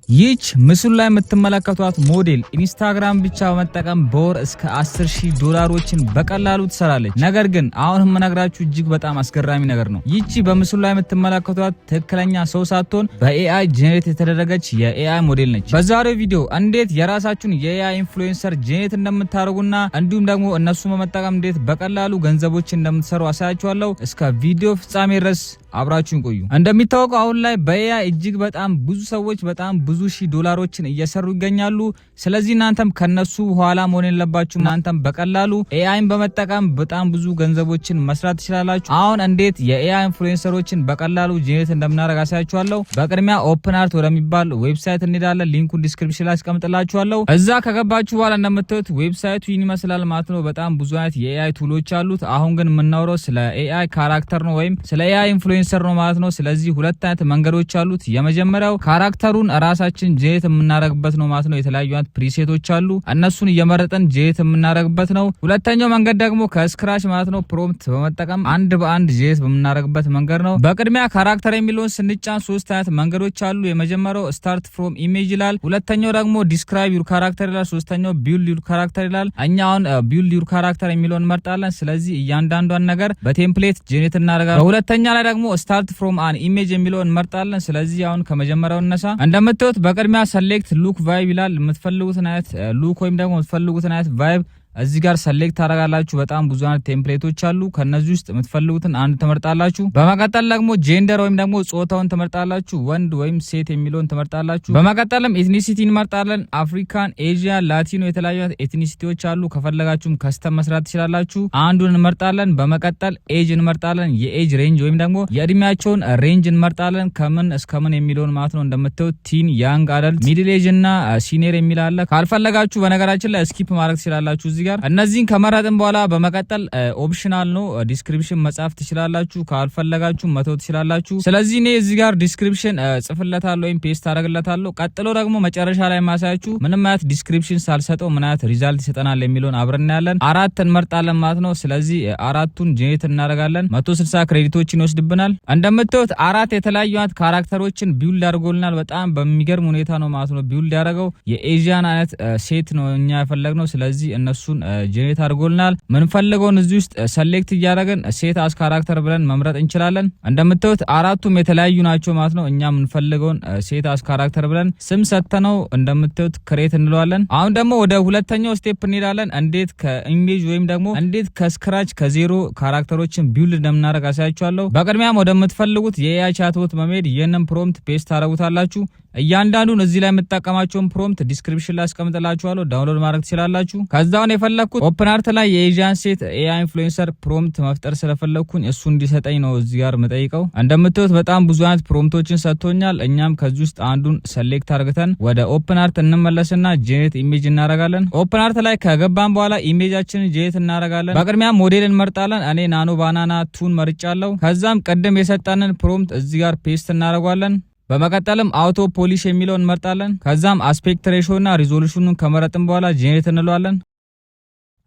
ይህች ምስሉ ላይ የምትመለከቷት ሞዴል ኢንስታግራም ብቻ በመጠቀም በወር እስከ $10,000 በቀላሉ ትሰራለች። ነገር ግን አሁን የምነግራችሁ እጅግ በጣም አስገራሚ ነገር ነው። ይህች በምስሉ ላይ የምትመለከቷት ትክክለኛ ሰው ሳትሆን በኤአይ ጄኔሬት የተደረገች የኤአይ ሞዴል ነች። በዛሬው ቪዲዮ እንዴት የራሳችሁን የኤአይ ኢንፍሉዌንሰር ጄኔሬት እንደምታደርጉና እንዲሁም ደግሞ እነሱን በመጠቀም እንዴት በቀላሉ ገንዘቦችን እንደምትሰሩ አሳያችኋለሁ። እስከ ቪዲዮ ፍጻሜ ድረስ አብራችሁን ቆዩ። እንደሚታወቀው አሁን ላይ በኤአይ እጅግ በጣም ብዙ ሰዎች በጣም ብዙ $1000 እየሰሩ ይገኛሉ። ስለዚህ እናንተም ከነሱ ኋላ መሆን የለባችሁ። እናንተም በቀላሉ ኤአይን በመጠቀም በጣም ብዙ ገንዘቦችን መስራት ትችላላችሁ። አሁን እንዴት የኤአይ ኢንፍሉዌንሰሮችን በቀላሉ ጄኔሬት እንደምናደርግ አሳያችኋለሁ። በቅድሚያ ኦፕንአርት ወደሚባል ዌብሳይት እንሄዳለን። ሊንኩን ዲስክሪፕሽን ላይ አስቀምጥላችኋለሁ። እዛ ከገባችሁ በኋላ እንደምታዩት ዌብሳይቱ ይህን ይመስላል ማለት ነው። በጣም ብዙ አይነት የኤአይ ቱሎች አሉት። አሁን ግን የምናወራው ስለ ኤአይ ካራክተር ነው ወይም ስለ ኤአይ ኢንፍሉዌንሰር ነው ማለት ነው። ስለዚህ ሁለት አይነት መንገዶች አሉት። የመጀመሪያው ካራክተሩን ራሳችን ጄኔሬት የምናደርግበት ነው ማለት ነው። የተለያዩ አይነት ፕሪሴቶች አሉ። እነሱን እየመረጠን ጄኔሬት የምናደርግበት ነው። ሁለተኛው መንገድ ደግሞ ከስክራች ማለት ነው ፕሮምፕት በመጠቀም አንድ በአንድ ጄኔሬት በምናደርግበት መንገድ ነው። በቅድሚያ ካራክተር የሚለውን ስንጫን ሶስት አይነት መንገዶች አሉ። የመጀመሪያው ስታርት ፍሮም ኢሜጅ ይላል። ሁለተኛው ደግሞ ዲስክራይብ ዩር ካራክተር ይላል። ሶስተኛው ቢልድ ዩር ካራክተር ይላል። እኛ አሁን ቢልድ ዩር ካራክተር የሚለውን እንመርጣለን። ስለዚህ እያንዳንዷን ነገር በቴምፕሌት ጄኔሬት እናደርጋለን። በሁለተኛ ላይ ደግሞ ስታርት ፍሮም አን ኢሜጅ የሚለውን እንመርጣለን። ስለዚህ አሁን ከመጀመሪያው እነሳ እንደምታዩት በቅድሚያ ሰሌክት ሉክ ቫይብ ይላል። የምትፈልጉትን አይነት ሉክ ወይም ደግሞ የምትፈልጉትን አይነት ቫይብ እዚህ ጋር ሰሌክት ታደርጋላችሁ። በጣም ብዙ አይነት ቴምፕሌቶች አሉ። ከነዚህ ውስጥ የምትፈልጉትን አንድ ትመርጣላችሁ። በመቀጠል ደግሞ ጄንደር ወይም ደግሞ ጾታውን ትመርጣላችሁ። ወንድ ወይም ሴት የሚለውን ትመርጣላችሁ። በመቀጠልም ኤትኒሲቲ እንመርጣለን። አፍሪካን፣ ኤዥያ፣ ላቲኖ የተለያዩ ኤትኒሲቲዎች አሉ። ከፈለጋችሁም ከስተም መስራት ትችላላችሁ። አንዱን እንመርጣለን። በመቀጠል ኤጅ እንመርጣለን። የኤጅ ሬንጅ ወይም ደግሞ የእድሜያቸውን ሬንጅ እንመርጣለን። ከምን እስከምን የሚለውን ማለት ነው። እንደምታዩት ቲን፣ ያንግ አደልት፣ ሚድል ኤጅ እና ሲኒየር የሚል አለ። ካልፈለጋችሁ በነገራችን ላይ ስኪፕ ማድረግ ትችላላችሁ። እነዚህን ከመረጥን በኋላ በመቀጠል ኦፕሽናል ነው ዲስክሪፕሽን መጻፍ ትችላላችሁ። ካልፈለጋችሁ መተው ትችላላችሁ። ስለዚህ እኔ እዚህ ጋር ዲስክሪፕሽን ጽፍለታለሁ ወይም ፔስት አደርግለታለሁ። ቀጥሎ ደግሞ መጨረሻ ላይ ማሳያችሁ ምንም አይነት ዲስክሪፕሽን ሳልሰጠው ምን አይነት ሪዛልት ይሰጠናል የሚለውን አብረን ያለን አራት እንመርጣለን ማለት ነው። ስለዚህ አራቱን ጄኔሬት እናደርጋለን። 160 ክሬዲቶችን ይወስድብናል። እንደምታዩት አራት የተለያዩ አይነት ካራክተሮችን ቢውልድ አድርጎልናል። በጣም በሚገርም ሁኔታ ነው ማለት ነው ቢውልድ ያደረገው። የኤዥያን አይነት ሴት ነው እኛ የፈለግነው። ስለዚህ እነሱን ጄኔሬት አድርጎልናል። ምንፈልገውን እዚህ ውስጥ ሰሌክት እያደረግን ሴት አስ ካራክተር ብለን መምረጥ እንችላለን። እንደምታዩት አራቱም የተለያዩ ናቸው ማለት ነው። እኛ ምንፈልገውን ሴት አስ ካራክተር ብለን ስም ሰጥተነው እንደምታዩት ክሬት እንለዋለን። አሁን ደግሞ ወደ ሁለተኛው ስቴፕ እንሄዳለን። እንዴት ከኢሜጅ ወይም ደግሞ እንዴት ከስክራች ከዜሮ ካራክተሮችን ቢውልድ እንደምናደርግ አሳያችኋለሁ። በቅድሚያም ወደምትፈልጉት የኤአይ ቻትቦት በመሄድ ይህንን ፕሮምፕት ፔስት ታደርጉታላችሁ። እያንዳንዱን እዚህ ላይ የምትጠቀማቸውን ፕሮምፕት ዲስክሪፕሽን ላይ አስቀምጥላችኋለሁ። ዳውንሎድ ማድረግ ትችላላችሁ። ከዛውን የፈለኩት ኦፕንአርት ላይ የኤዥያን ሴት ኤአይ ኢንፍሉዌንሰር ፕሮምፕት መፍጠር ስለፈለኩኝ እሱ እንዲሰጠኝ ነው እዚህ ጋር የምጠይቀው። እንደምታዩት በጣም ብዙ አይነት ፕሮምፕቶችን ሰጥቶኛል። እኛም ከዚህ ውስጥ አንዱን ሰሌክት አድርገን ወደ ኦፕንአርት እንመለስና ጄኔሬት ኢሜጅ እናደርጋለን። ኦፕንአርት ላይ ከገባን በኋላ ኢሜጃችንን ጄኔሬት እናደርጋለን። በቅድሚያ ሞዴል እንመርጣለን። እኔ ናኖ ባናና ቱን መርጫለሁ። ከዛም ቀደም የሰጠንን ፕሮምፕት እዚህ ጋር ፔስት እናደርጋለን። በመቀጠልም አውቶ ፖሊሽ የሚለውን እንመርጣለን። ከዛም አስፔክት ሬሾ እና ሪዞሉሽኑን ከመረጥን በኋላ ጄኔሬት እንለዋለን።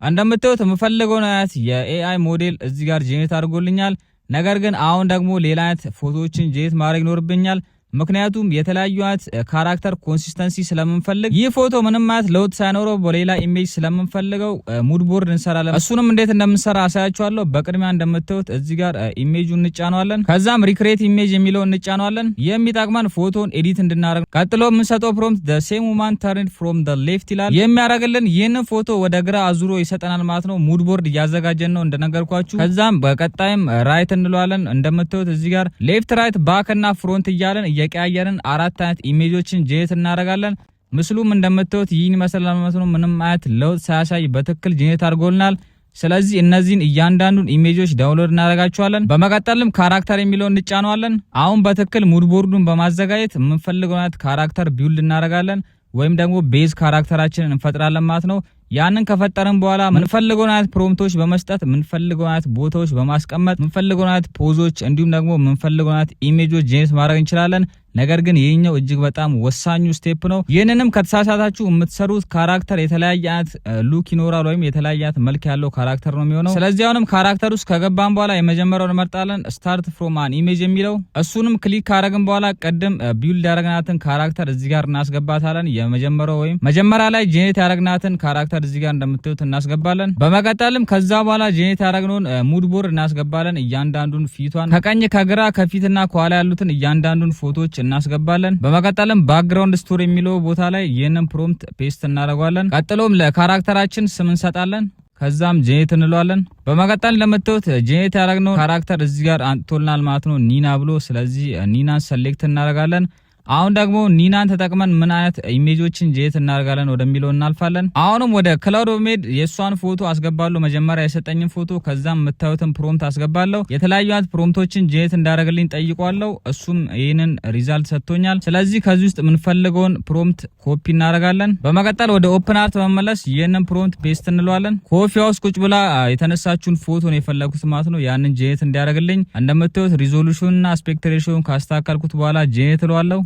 እንደምታዩት የምፈልገውን አይነት የኤአይ ሞዴል እዚህ ጋር ጄኔሬት አድርጎልኛል። ነገር ግን አሁን ደግሞ ሌላ አይነት ፎቶዎችን ጄኔሬት ማድረግ ይኖርብኛል። ምክንያቱም የተለያዩ አይነት ካራክተር ኮንሲስተንሲ ስለምንፈልግ ይህ ፎቶ ምንም አይነት ለውጥ ሳይኖረው በሌላ ኢሜጅ ስለምንፈልገው ሙድ ቦርድ እንሰራለን። እሱንም እንዴት እንደምንሰራ አሳያችኋለሁ። በቅድሚያ እንደምታዩት እዚህ ጋር ኢሜጁን እንጫነዋለን። ከዛም ሪክሬት ኢሜጅ የሚለውን እንጫነዋለን። የሚጠቅመን ፎቶን ኤዲት እንድናደርግ። ቀጥሎ የምንሰጠው ፕሮምፕት the same woman turned from the left ይላል። የሚያደርግልን ይህንን ፎቶ ወደ ግራ አዙሮ ይሰጠናል ማለት ነው። ሙድ ቦርድ እያዘጋጀን ነው እንደነገርኳችሁ። ከዛም በቀጣይም ራይት እንለዋለን። እንደምታዩት እዚህ ጋር ሌፍት ራይት ባክ እና ፍሮንት እያለን የቀያየርን አራት አይነት ኢሜጆችን ጄኔሬት እናደርጋለን። ምስሉም እንደምታዩት ይህን ይመስላል ማለት ነው። ምንም አይነት ለውጥ ሳያሳይ በትክክል ጄኔሬት አድርጎልናል። ስለዚህ እነዚህን እያንዳንዱን ኢሜጆች ዳውንሎድ እናደርጋቸዋለን። በመቀጠልም ካራክተር የሚለውን እንጫነዋለን። አሁን በትክክል ሙድ ቦርዱን በማዘጋጀት የምንፈልገው አይነት ካራክተር ቢውልድ እናደርጋለን ወይም ደግሞ ቤዝ ካራክተራችንን እንፈጥራለን ማለት ነው። ያንን ከፈጠርን በኋላ ምንፈልገውን አይነት ፕሮምፕቶች በመስጠት ምንፈልገውን አይነት ቦታዎች በማስቀመጥ ምንፈልገውን አይነት ፖዞች እንዲሁም ደግሞ ምንፈልገውን አይነት ኢሜጆች ጄኔሬት ማድረግ እንችላለን። ነገር ግን ይሄኛው እጅግ በጣም ወሳኙ ስቴፕ ነው። ይሄንንም ከተሳሳታችሁ የምትሰሩት ካራክተር የተለያየ አይነት ሉክ ይኖራል ወይም የተለያየ አይነት መልክ ያለው ካራክተር ነው የሚሆነው። ስለዚህ አሁንም ካራክተር ውስጥ ከገባን በኋላ የመጀመሪያውን እንመርጣለን፣ ስታርት ፍሮም አን ኢሜጅ የሚለው እሱንም ክሊክ ካረግን በኋላ ቀደም ቢልድ ያደረግናትን ካራክተር እዚህ ጋር እናስገባታለን። የመጀመሪያው ወይም መጀመሪያ ላይ ጄኔሬት ያደረግናትን ካራክተር እዚህ ጋር እንደምታዩት እናስገባለን። በመቀጠልም ከዛ በኋላ ጄኔሬት ያደረግነውን ሙድ ቦርድ እናስገባለን። እያንዳንዱን ፊቷን ከቀኝ ከግራ ከፊትና ከኋላ ያሉትን እያንዳንዱን ፎቶዎች እናስገባለን። በመቀጠልም ባክግራውንድ ስቶሪ የሚለው ቦታ ላይ ይህንን ፕሮምፕት ፔስት እናደርጋለን። ቀጥሎም ለካራክተራችን ስም እንሰጣለን። ከዛም ጄኔሬት እንለዋለን። በመቀጠል ለምትወት ጄኔሬት ያደረግነው ካራክተር እዚህ ጋር አንጥቶልናል ማለት ነው፣ ኒና ብሎ። ስለዚህ ኒናን ሰሌክት እናደርጋለን። አሁን ደግሞ ኒናን ተጠቅመን ምን አይነት ኢሜጆችን ጄኔሬት እናደርጋለን ወደሚለው እናልፋለን። አሁንም ወደ ክላውድ በመሄድ የሷን ፎቶ አስገባለሁ። መጀመሪያ የሰጠኝን ፎቶ ከዛም የምታዩትን ፕሮምፕት አስገባለሁ። የተለያዩ አይነት ፕሮምፕቶችን ጄኔሬት እንዳደረግልኝ ጠይቋለሁ። እሱም ይህንን ሪዛልት ሰጥቶኛል። ስለዚህ ከዚህ ውስጥ የምንፈልገውን ፕሮምፕት ኮፒ እናደርጋለን። በመቀጠል ወደ ኦፕን አርት በመመለስ ይህንን ፕሮምፕት ፔስት እንለዋለን። ኮፊያ ውስጥ ቁጭ ብላ የተነሳችውን ፎቶ ነው የፈለኩት ማለት ነው፣ ያንን ጄኔሬት እንዲያደርግልኝ። እንደምታዩት ሪዞሉሽንና አስፔክት ሬሽዮን ካስተካከልኩት በኋላ ጄኔሬት እለዋለሁ።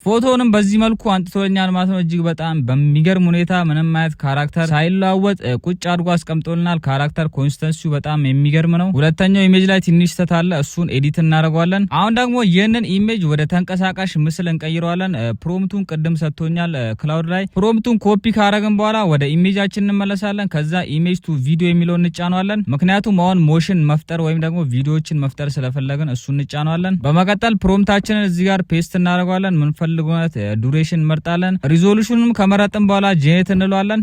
ፎቶውንም በዚህ መልኩ አንጥቶልኛል ማለት ነው። እጅግ በጣም በሚገርም ሁኔታ ምንም አይነት ካራክተር ሳይለዋወጥ ቁጭ አድርጎ አስቀምጦልናል። ካራክተር ኮንሲስተንሲው በጣም የሚገርም ነው። ሁለተኛው ኢሜጅ ላይ ትንሽ ስህተት አለ፣ እሱን ኤዲት እናደርገዋለን። አሁን ደግሞ ይህንን ኢሜጅ ወደ ተንቀሳቃሽ ምስል እንቀይረዋለን። ፕሮምፕቱን ቅድም ሰጥቶኛል ክላውድ ላይ። ፕሮምፕቱን ኮፒ ካረግን በኋላ ወደ ኢሜጃችን እንመለሳለን። ከዛ ኢሜጅ ቱ ቪዲዮ የሚለውን እንጫነዋለን። ምክንያቱም አሁን ሞሽን መፍጠር ወይም ደግሞ ቪዲዮዎችን መፍጠር ስለፈለግን እሱን እንጫነዋለን። በመቀጠል ፕሮምፕታችንን እዚህ ጋር ፔስት እናደርገዋለን። ልጎናት ዱሬሽን መርጣለን። ሪዞሉሽኑም ከመረጥን በኋላ ጄኔሬት እንለዋለን።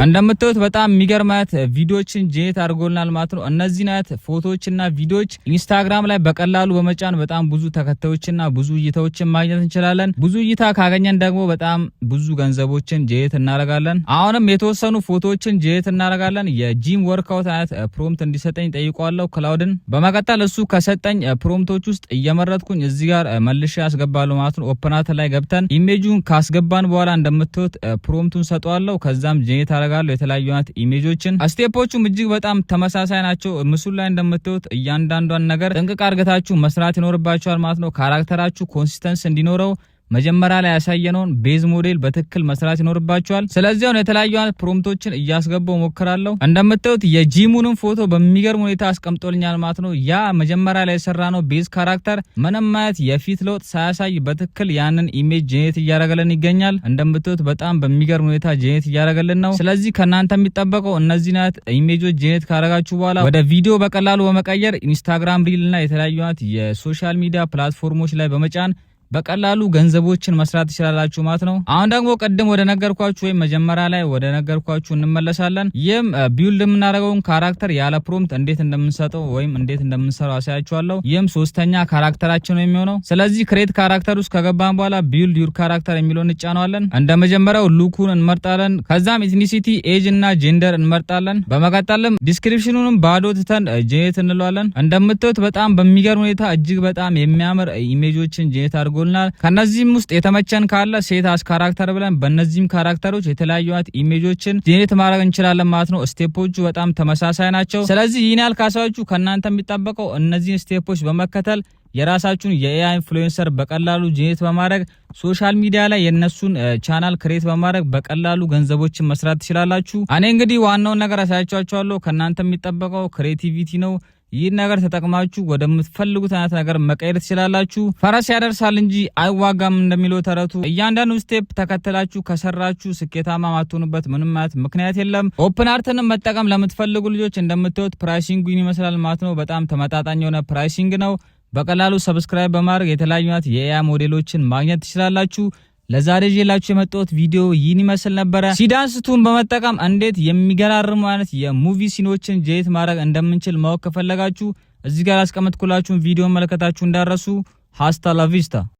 እንደምታዩት በጣም የሚገርማት ቪዲዮችን ጄኔሬት አድርጎልናል ማለት ነው። እነዚህን አይነት ፎቶዎችና ቪዲዮዎች ኢንስታግራም ላይ በቀላሉ በመጫን በጣም ብዙ ተከታዮችና ብዙ እይታዎችን ማግኘት እንችላለን። ብዙ እይታ ካገኘን ደግሞ በጣም ብዙ ገንዘቦችን ጄኔሬት እናደርጋለን። አሁንም የተወሰኑ ፎቶዎችን ጄኔሬት እናደርጋለን። የጂም ወርክአውት አይነት ፕሮምፕት እንዲሰጠኝ ጠይቋለሁ ክላውድን። በመቀጠል እሱ ከሰጠኝ ፕሮምፕቶች ውስጥ እየመረጥኩኝ እዚህ ጋር መልሼ ያስገባለሁ ማለት ነው። ኦፕን አርት ላይ ገብተን ኢሜጁን ካስገባን በኋላ እንደምታዩት ፕሮምፕቱን ሰጠዋለሁ። ከዛም ጄኔሬት ያደርጋሉ የተለያዩ አይነት ኢሜጆችን። ስቴፖቹም እጅግ በጣም ተመሳሳይ ናቸው። ምስሉ ላይ እንደምታዩት እያንዳንዷን ነገር ጥንቅቅ አድርጋችሁ መስራት ይኖርባችኋል ማለት ነው። ካራክተራችሁ ኮንሲስተንስ እንዲኖረው መጀመሪያ ላይ ያሳየነውን ቤዝ ሞዴል በትክክል መስራት ይኖርባችኋል። ስለዚህ አሁን የተለያዩ አይነት ፕሮምፕቶችን እያስገባው ሞክራለሁ። እንደምታዩት የጂሙንም ፎቶ በሚገርም ሁኔታ አስቀምጦልኛል ማለት ነው። ያ መጀመሪያ ላይ የሰራነው ቤዝ ካራክተር ምንም አይነት የፊት ለውጥ ሳያሳይ በትክክል ያንን ኢሜጅ ጄኔሬት እያደረገልን ይገኛል። እንደምታዩት በጣም በሚገርም ሁኔታ ጄኔሬት እያደረገልን ነው። ስለዚህ ከናንተ የሚጠበቀው እነዚህን አይነት ኢሜጆች ጄኔሬት ካደረጋችሁ በኋላ ወደ ቪዲዮ በቀላሉ በመቀየር ኢንስታግራም ሪል እና የተለያዩ አይነት የሶሻል ሚዲያ ፕላትፎርሞች ላይ በመጫን በቀላሉ ገንዘቦችን መስራት ይችላልላችሁ ማለት ነው። አሁን ደግሞ ቀደም ወደ ነገርኳችሁ ወይም መጀመሪያ ላይ ወደ ነገርኳችሁ እንመለሳለን። ይህም ቢልድ የምናደርገውን ካራክተር ያለ ፕሮምፕት እንዴት እንደምንሰጠው ወይም እንዴት እንደምንሰራው አሳያችኋለሁ። ይህም ሶስተኛ ካራክተራችን ነው የሚሆነው። ስለዚህ ክሬት ካራክተር ውስጥ ከገባን በኋላ ቢልድ ዩር ካራክተር የሚለውን እንጫነዋለን። እንደ መጀመሪያው ሉኩን እንመርጣለን። ከዛም ኢትኒሲቲ፣ ኤጅ እና ጄንደር እንመርጣለን። በመቀጠልም ዲስክሪፕሽኑንም ባዶ ትተን ጄኔሬት እንለዋለን። እንደምታዩት በጣም በሚገርም ሁኔታ እጅግ በጣም የሚያምር ኢሜጆችን ጄኔሬት አድርጎ ከነዚህም ውስጥ የተመቸን ካለ ሴት አስ ካራክተር ብለን በእነዚህም ካራክተሮች የተለያዩ አይነት ኢሜጆችን ጄኔሬት ማድረግ እንችላለን ማለት ነው። ስቴፖቹ በጣም ተመሳሳይ ናቸው። ስለዚህ ይህን ያህል ካሳችሁ ከእናንተ የሚጠበቀው እነዚህን ስቴፖች በመከተል የራሳችሁን የኤአይ ኢንፍሉዌንሰር በቀላሉ ጄኔሬት በማድረግ ሶሻል ሚዲያ ላይ የነሱን ቻናል ክሬት በማድረግ በቀላሉ ገንዘቦችን መስራት ትችላላችሁ። እኔ እንግዲህ ዋናውን ነገር አሳያችኋለሁ። ከእናንተ የሚጠበቀው ክሬቲቪቲ ነው። ይህን ነገር ተጠቅማችሁ ወደምትፈልጉት አይነት ነገር መቀየር ትችላላችሁ። ፈረስ ያደርሳል እንጂ አይዋጋም እንደሚለው ተረቱ። እያንዳንዱ ስቴፕ ተከተላችሁ ከሰራችሁ ስኬታማ ማትሆኑበት ምንም አይነት ምክንያት የለም። ኦፕን አርትንም መጠቀም ለምትፈልጉ ልጆች እንደምታዩት ፕራይሲንጉን ይመስላል ማለት ነው። በጣም ተመጣጣኝ የሆነ ፕራይሲንግ ነው። በቀላሉ ሰብስክራይብ በማድረግ የተለያዩ አይነት የኤአይ ሞዴሎችን ማግኘት ትችላላችሁ። ለዛሬ ይዤላችሁ የመጣሁት ቪዲዮ ይህን ይመስል ነበረ። ሲዳንስቱን በመጠቀም እንዴት የሚገራርሙ አይነት የሙቪ ሲኖችን ጄኔሬት ማድረግ እንደምንችል ማወቅ ከፈለጋችሁ እዚህ ጋር አስቀምጥኩላችሁን ቪዲዮ መለከታችሁ እንዳረሱ። ሃስታ ላ ቪስታ